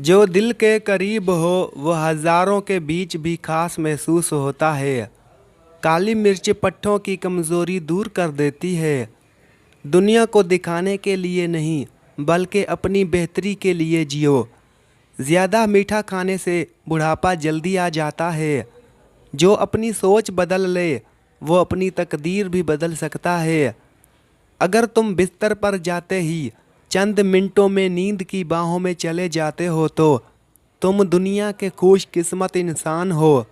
जो दिल के करीब हो वह हजारों के बीच भी खास महसूस होता है। काली मिर्च पट्टों की कमज़ोरी दूर कर देती है। दुनिया को दिखाने के लिए नहीं बल्कि अपनी बेहतरी के लिए जियो। ज़्यादा मीठा खाने से बुढ़ापा जल्दी आ जाता है। जो अपनी सोच बदल ले वो अपनी तकदीर भी बदल सकता है। अगर तुम बिस्तर पर जाते ही चंद मिनटों में नींद की बाहों में चले जाते हो तो तुम दुनिया के खुशकिस्मत इंसान हो।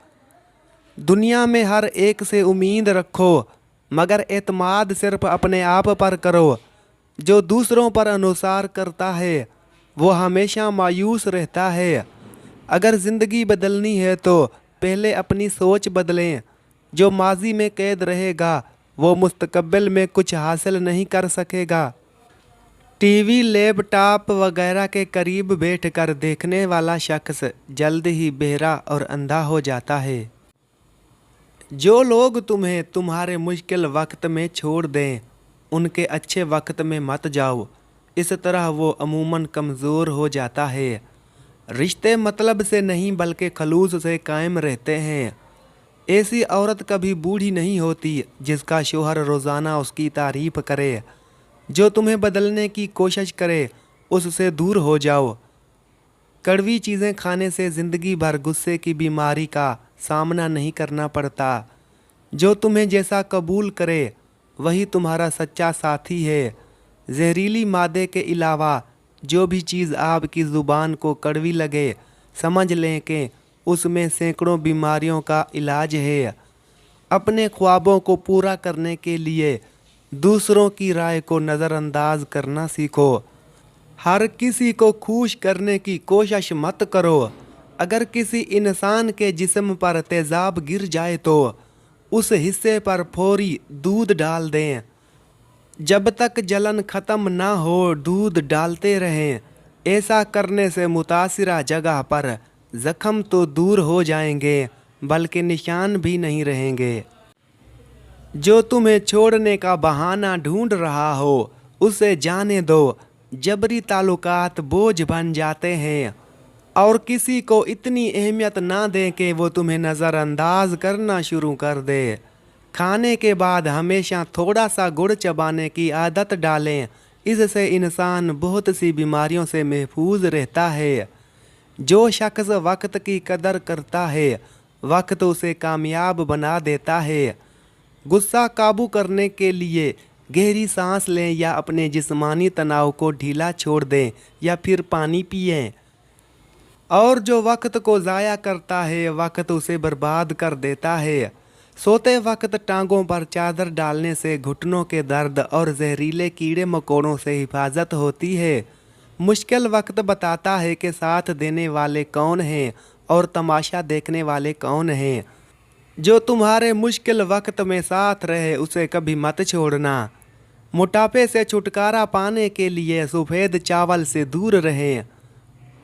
दुनिया में हर एक से उम्मीद रखो मगर एतमाद सिर्फ अपने आप पर करो। जो दूसरों पर अनुसार करता है वो हमेशा मायूस रहता है। अगर ज़िंदगी बदलनी है तो पहले अपनी सोच बदलें। जो माजी में कैद रहेगा वो मुस्तकबिल में कुछ हासिल नहीं कर सकेगा। टीवी लैपटॉप वगैरह के करीब बैठकर देखने वाला शख्स जल्द ही बहरा और अंधा हो जाता है। जो लोग तुम्हें तुम्हारे मुश्किल वक्त में छोड़ दें उनके अच्छे वक्त में मत जाओ। इस तरह वो अमूमन कमज़ोर हो जाता है। रिश्ते मतलब से नहीं बल्कि खलूस से कायम रहते हैं। ऐसी औरत कभी बूढ़ी नहीं होती जिसका शौहर रोज़ाना उसकी तारीफ़ करे। जो तुम्हें बदलने की कोशिश करे उससे दूर हो जाओ। कड़वी चीज़ें खाने से ज़िंदगी भर गुस्से की बीमारी का सामना नहीं करना पड़ता। जो तुम्हें जैसा कबूल करे वही तुम्हारा सच्चा साथी है। जहरीली मादे के अलावा जो भी चीज़ आपकी ज़ुबान को कड़वी लगे समझ लें कि उसमें सैकड़ों बीमारियों का इलाज है। अपने ख्वाबों को पूरा करने के लिए दूसरों की राय को नज़रअंदाज करना सीखो। हर किसी को खुश करने की कोशिश मत करो। अगर किसी इंसान के जिस्म पर तेज़ाब गिर जाए तो उस हिस्से पर फौरी दूध डाल दें। जब तक जलन ख़त्म ना हो दूध डालते रहें। ऐसा करने से मुतासिरा जगह पर ज़ख्म तो दूर हो जाएंगे बल्कि निशान भी नहीं रहेंगे। जो तुम्हें छोड़ने का बहाना ढूंढ रहा हो उसे जाने दो। जबरी ताल्लुकात बोझ बन जाते हैं और किसी को इतनी अहमियत ना दें कि वो तुम्हें नज़रअंदाज करना शुरू कर दे। खाने के बाद हमेशा थोड़ा सा गुड़ चबाने की आदत डालें। इससे इंसान बहुत सी बीमारियों से महफूज रहता है। जो शख्स वक्त की कदर करता है वक्त उसे कामयाब बना देता है। गुस्सा काबू करने के लिए गहरी सांस लें या अपने जिस्मानी तनाव को ढीला छोड़ दें या फिर पानी पिएं। और जो वक्त को ज़ाया करता है वक्त उसे बर्बाद कर देता है। सोते वक्त टांगों पर चादर डालने से घुटनों के दर्द और जहरीले कीड़े मकोड़ों से हिफाजत होती है। मुश्किल वक्त बताता है कि साथ देने वाले कौन हैं और तमाशा देखने वाले कौन हैं। जो तुम्हारे मुश्किल वक्त में साथ रहे उसे कभी मत छोड़ना। मोटापे से छुटकारा पाने के लिए सफ़ेद चावल से दूर रहें।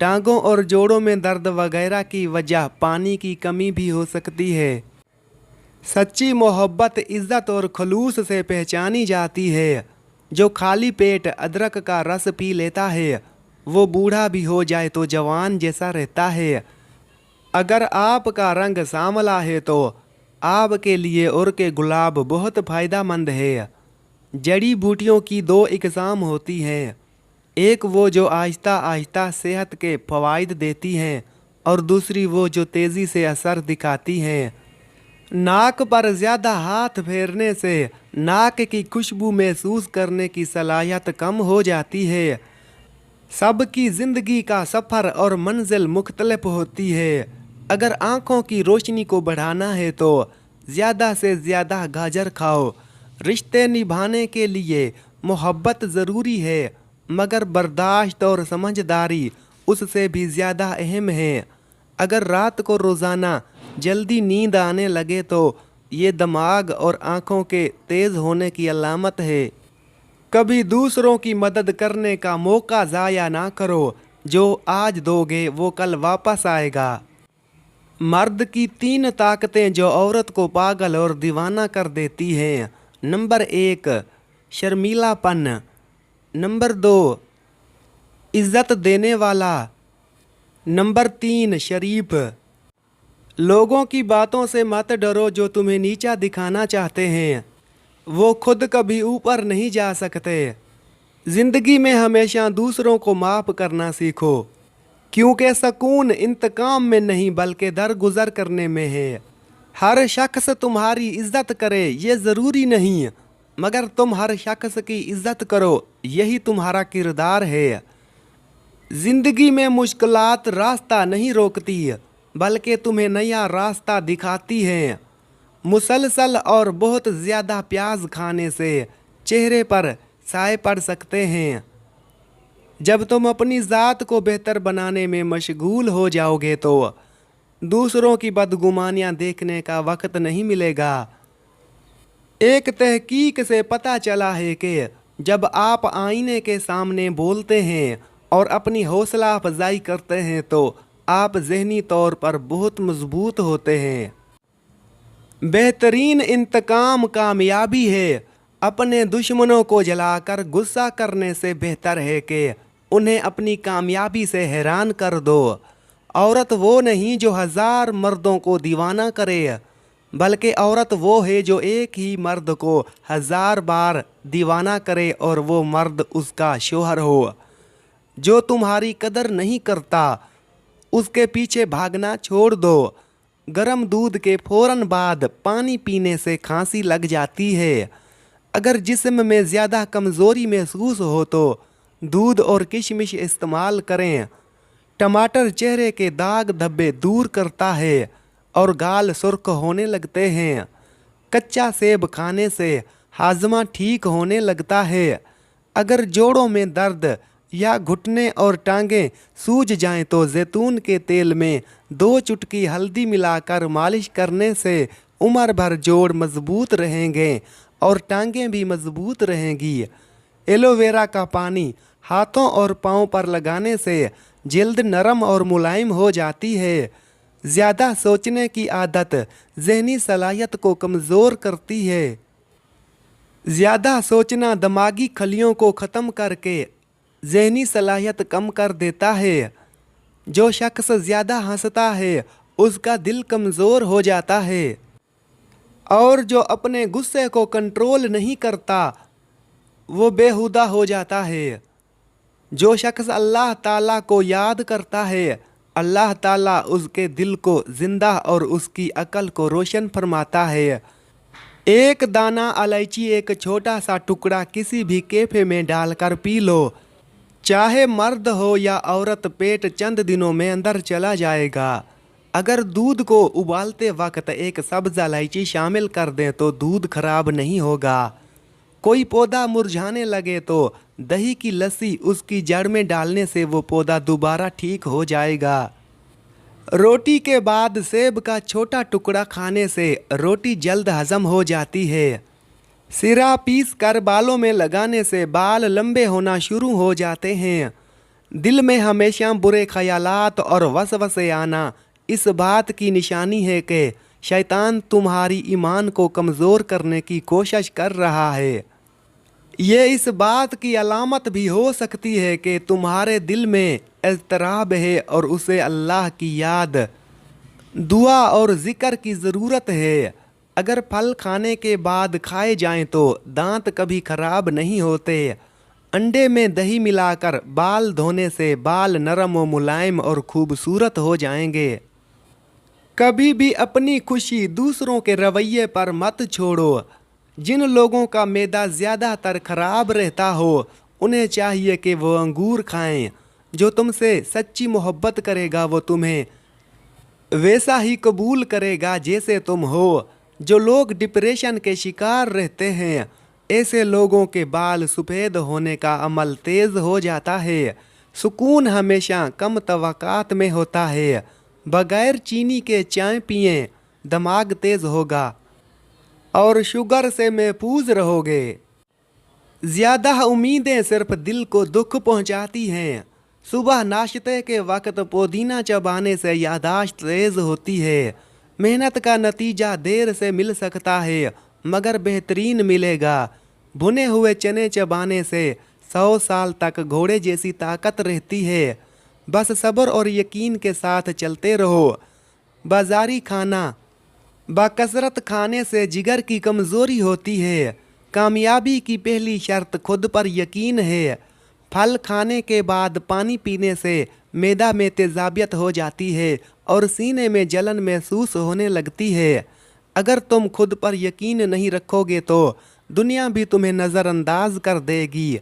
टांगों और जोड़ों में दर्द वगैरह की वजह पानी की कमी भी हो सकती है। सच्ची मोहब्बत इज़्ज़त और खलूस से पहचानी जाती है। जो खाली पेट अदरक का रस पी लेता है वो बूढ़ा भी हो जाए तो जवान जैसा रहता है। अगर आपका रंग सांवला है तो आपके लिए और के गुलाब बहुत फ़ायदेमंद है। जड़ी बूटियों की दो इकसाम होती हैं। एक वो जो आहिस्ता आहिस्ता सेहत के फ़वाइद देती हैं और दूसरी वो जो तेज़ी से असर दिखाती हैं। नाक पर ज़्यादा हाथ फेरने से नाक की खुशबू महसूस करने की सलाहियत कम हो जाती है। सबकी ज़िंदगी का सफ़र और मंजिल मुख्तलिफ होती है। अगर आँखों की रोशनी को बढ़ाना है तो ज़्यादा से ज़्यादा गाजर खाओ। रिश्ते निभाने के लिए मोहब्बत ज़रूरी है मगर बर्दाश्त और समझदारी उससे भी ज़्यादा अहम है। अगर रात को रोज़ाना जल्दी नींद आने लगे तो ये दिमाग और आँखों के तेज़ होने की अलामत है। कभी दूसरों की मदद करने का मौका ज़ाया ना करो। जो आज दोगे वो कल वापस आएगा। मर्द की 3 ताकतें जो औरत को पागल और दीवाना कर देती हैं। नंबर 1 शर्मीलापन। नंबर 2 इज़्ज़त देने वाला। नंबर 3, शरीफ। लोगों की बातों से मत डरो जो तुम्हें नीचा दिखाना चाहते हैं, वो खुद कभी ऊपर नहीं जा सकते। जिंदगी में हमेशा दूसरों को माफ करना सीखो, क्योंकि सुकून इंतकाम में नहीं बल्कि दरगुजर करने में है। हर शख्स तुम्हारी इज्जत करे ये ज़रूरी नहीं, मगर तुम हर शख्स की इज्जत करो, यही तुम्हारा किरदार है। जिंदगी में मुश्किलात रास्ता नहीं रोकती, बल्कि तुम्हें नया रास्ता दिखाती हैं। मुसलसल और बहुत ज़्यादा प्याज खाने से चेहरे पर साए पड़ सकते हैं। जब तुम अपनी ज़ात को बेहतर बनाने में मशगूल हो जाओगे तो दूसरों की बदगुमानियाँ देखने का वक्त नहीं मिलेगा। एक तहकीक से पता चला है कि जब आप आईने के सामने बोलते हैं और अपनी हौसला अफजाई करते हैं तो आप ज़हनी तौर पर बहुत मजबूत होते हैं। बेहतरीन इंतकाम कामयाबी है। अपने दुश्मनों को जलाकर गुस्सा करने से बेहतर है कि उन्हें अपनी कामयाबी से हैरान कर दो। औरत वो नहीं जो 1000 मर्दों को दीवाना करे, बल्कि औरत वो है जो एक ही मर्द को 1000 बार दीवाना करे और वो मर्द उसका शौहर हो। जो तुम्हारी कदर नहीं करता उसके पीछे भागना छोड़ दो। गर्म दूध के फौरन बाद पानी पीने से खांसी लग जाती है। अगर जिस्म में ज़्यादा कमज़ोरी महसूस हो तो दूध और किशमिश इस्तेमाल करें। टमाटर चेहरे के दाग धब्बे दूर करता है और गाल सुर्ख होने लगते हैं। कच्चा सेब खाने से हाजमा ठीक होने लगता है। अगर जोड़ों में दर्द या घुटने और टांगें सूज जाएं तो जैतून के तेल में 2 चुटकी हल्दी मिलाकर मालिश करने से उम्र भर जोड़ मजबूत रहेंगे और टांगें भी मजबूत रहेंगी। एलोवेरा का पानी हाथों और पाँव पर लगाने से जल्द नरम और मुलायम हो जाती है। ज़्यादा सोचने की आदत ज़हनी सलाहियत को कमज़ोर करती है। ज़्यादा सोचना दिमागी खलियों को ख़त्म करके ज़हनी सलाहियत कम कर देता है। जो शख्स ज़्यादा हंसता है उसका दिल कमज़ोर हो जाता है, और जो अपने गुस्से को कंट्रोल नहीं करता वो बेहुदा हो जाता है। जो शख्स अल्लाह ताला को याद करता है, अल्लाह ताला उसके दिल को ज़िंदा और उसकी अकल को रोशन फरमाता है। एक दाना इलायची, एक छोटा सा टुकड़ा किसी भी कैफे में डालकर पी लो, चाहे मर्द हो या औरत, पेट चंद दिनों में अंदर चला जाएगा। अगर दूध को उबालते वक्त एक सब्ज़ इलायची शामिल कर दें तो दूध खराब नहीं होगा। कोई पौधा मुरझाने लगे तो दही की लस्सी उसकी जड़ में डालने से वो पौधा दोबारा ठीक हो जाएगा। रोटी के बाद सेब का छोटा टुकड़ा खाने से रोटी जल्द हजम हो जाती है। सिरा पीस कर बालों में लगाने से बाल लंबे होना शुरू हो जाते हैं। दिल में हमेशा बुरे ख्यालात और वसवसे आना इस बात की निशानी है कि शैतान तुम्हारी ईमान को कमज़ोर करने की कोशिश कर रहा है। ये इस बात की अलामत भी हो सकती है कि तुम्हारे दिल में इज़्तिराब है और उसे अल्लाह की याद, दुआ और ज़िक्र की ज़रूरत है। अगर फल खाने के बाद खाए जाएं तो दांत कभी ख़राब नहीं होते। अंडे में दही मिलाकर बाल धोने से बाल नरम व मुलायम और खूबसूरत हो जाएंगे। कभी भी अपनी खुशी दूसरों के रवैये पर मत छोड़ो। जिन लोगों का मैदा ज़्यादातर ख़राब रहता हो उन्हें चाहिए कि वो अंगूर खाएं। जो तुमसे सच्ची मोहब्बत करेगा वो तुम्हें वैसा ही कबूल करेगा जैसे तुम हो। जो लोग डिप्रेशन के शिकार रहते हैं ऐसे लोगों के बाल सफ़ेद होने का अमल तेज़ हो जाता है। सुकून हमेशा कम तवक्कात में होता है। बगैर चीनी के चाय पिएं, दिमाग तेज़ होगा और शुगर से महफूज रहोगे। ज़्यादा उम्मीदें सिर्फ दिल को दुख पहुंचाती हैं। सुबह नाश्ते के वक्त पुदीना चबाने से याददाश्त तेज़ होती है। मेहनत का नतीजा देर से मिल सकता है मगर बेहतरीन मिलेगा। भुने हुए चने चबाने से 100 साल तक घोड़े जैसी ताकत रहती है। बस सब्र और यकीन के साथ चलते रहो। बाजारी खाना बाकसरत खाने से जिगर की कमज़ोरी होती है। कामयाबी की पहली शर्त खुद पर यकीन है। फल खाने के बाद पानी पीने से मैदा में तेज़ाबियत हो जाती है और सीने में जलन महसूस होने लगती है। अगर तुम खुद पर यकीन नहीं रखोगे तो दुनिया भी तुम्हें नज़रअंदाज कर देगी।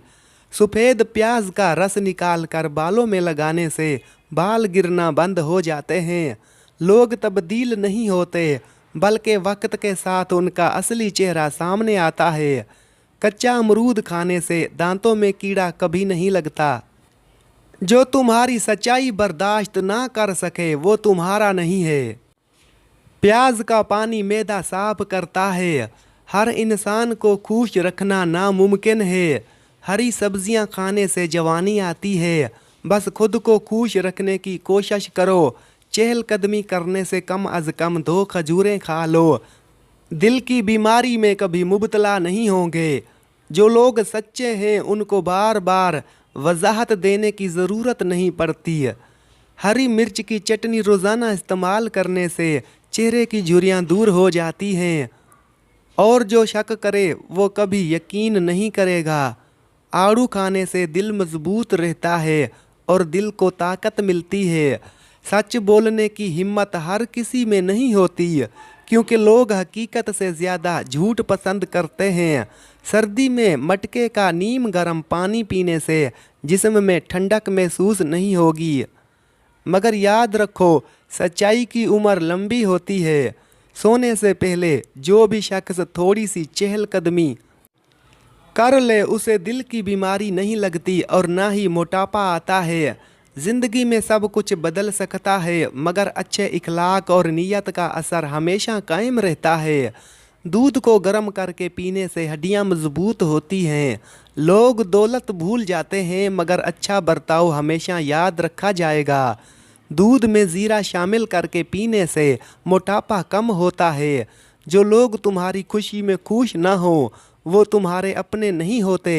सफ़ेद प्याज का रस निकाल कर बालों में लगाने से बाल गिरना बंद हो जाते हैं। लोग तब्दील नहीं होते, बल्कि वक्त के साथ उनका असली चेहरा सामने आता है। कच्चा अमरूद खाने से दांतों में कीड़ा कभी नहीं लगता। जो तुम्हारी सच्चाई बर्दाश्त ना कर सके वो तुम्हारा नहीं है। प्याज का पानी मैदा साफ करता है। हर इंसान को खुश रखना नामुमकिन है। हरी सब्जियां खाने से जवानी आती है। बस खुद को खुश रखने की कोशिश करो। चहलकदमी करने से कम अज़ कम 2 खजूरें खा लो। दिल की बीमारी में कभी मुब्तला नहीं होंगे। जो लोग सच्चे हैं उनको बार बार वजाहत देने की ज़रूरत नहीं पड़ती। हरी मिर्च की चटनी रोज़ाना इस्तेमाल करने से चेहरे की झुर्रियाँ दूर हो जाती हैं। और जो शक करे वो कभी यकीन नहीं करेगा। आड़ू खाने से दिल मजबूत रहता है और दिल को ताकत मिलती है। सच बोलने की हिम्मत हर किसी में नहीं होती, क्योंकि लोग हकीकत से ज़्यादा झूठ पसंद करते हैं। सर्दी में मटके का नीम गर्म पानी पीने से जिस्म में ठंडक महसूस नहीं होगी। मगर याद रखो, सच्चाई की उम्र लंबी होती है। सोने से पहले जो भी शख्स थोड़ी सी चहलकदमी कर ले उसे दिल की बीमारी नहीं लगती और ना ही मोटापा आता है। ज़िंदगी में सब कुछ बदल सकता है, मगर अच्छे इखलाक और नीयत का असर हमेशा कायम रहता है। दूध को गर्म करके पीने से हड्डियां मजबूत होती हैं। लोग दौलत भूल जाते हैं, मगर अच्छा बर्ताव हमेशा याद रखा जाएगा। दूध में ज़ीरा शामिल करके पीने से मोटापा कम होता है। जो लोग तुम्हारी खुशी में खुश ना हो वो तुम्हारे अपने नहीं होते।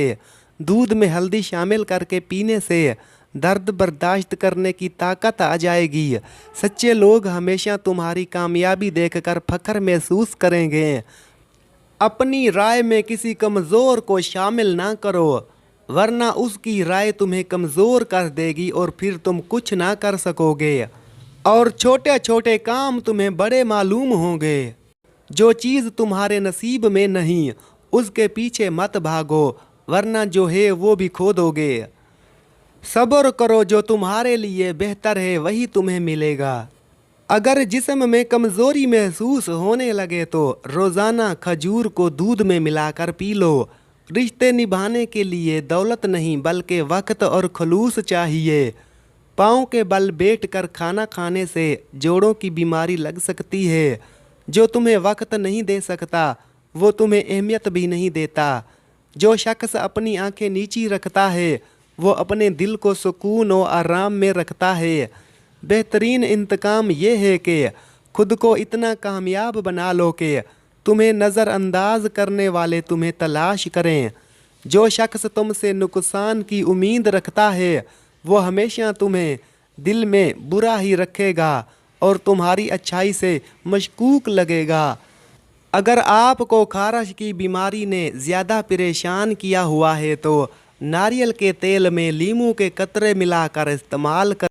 दूध में हल्दी शामिल करके पीने से दर्द बर्दाश्त करने की ताकत आ जाएगी। सच्चे लोग हमेशा तुम्हारी कामयाबी देखकर फख्र महसूस करेंगे। अपनी राय में किसी कमज़ोर को शामिल ना करो, वरना उसकी राय तुम्हें कमज़ोर कर देगी और फिर तुम कुछ ना कर सकोगे और छोटे छोटे काम तुम्हें बड़े मालूम होंगे। जो चीज़ तुम्हारे नसीब में नहीं उसके पीछे मत भागो, वरना जो है वो भी खो दोगे। सब्र करो, जो तुम्हारे लिए बेहतर है वही तुम्हें मिलेगा। अगर जिस्म में कमज़ोरी महसूस होने लगे तो रोज़ाना खजूर को दूध में मिलाकर पी लो। रिश्ते निभाने के लिए दौलत नहीं बल्कि वक्त और खलूस चाहिए। पाँव के बल बैठकर खाना खाने से जोड़ों की बीमारी लग सकती है। जो तुम्हें वक्त नहीं दे सकता वो तुम्हें अहमियत भी नहीं देता। जो शख्स अपनी आंखें नीची रखता है वो अपने दिल को सुकून और आराम में रखता है। बेहतरीन इंतकाम ये है कि खुद को इतना कामयाब बना लो कि तुम्हें नज़रअंदाज करने वाले तुम्हें तलाश करें। जो शख्स तुमसे नुकसान की उम्मीद रखता है वो हमेशा तुम्हें दिल में बुरा ही रखेगा और तुम्हारी अच्छाई से मशकूक लगेगा। अगर आपको खारश की बीमारी ने ज़्यादा परेशान किया हुआ है तो नारियल के तेल में लीमू के कतरे मिलाकर इस्तेमाल कर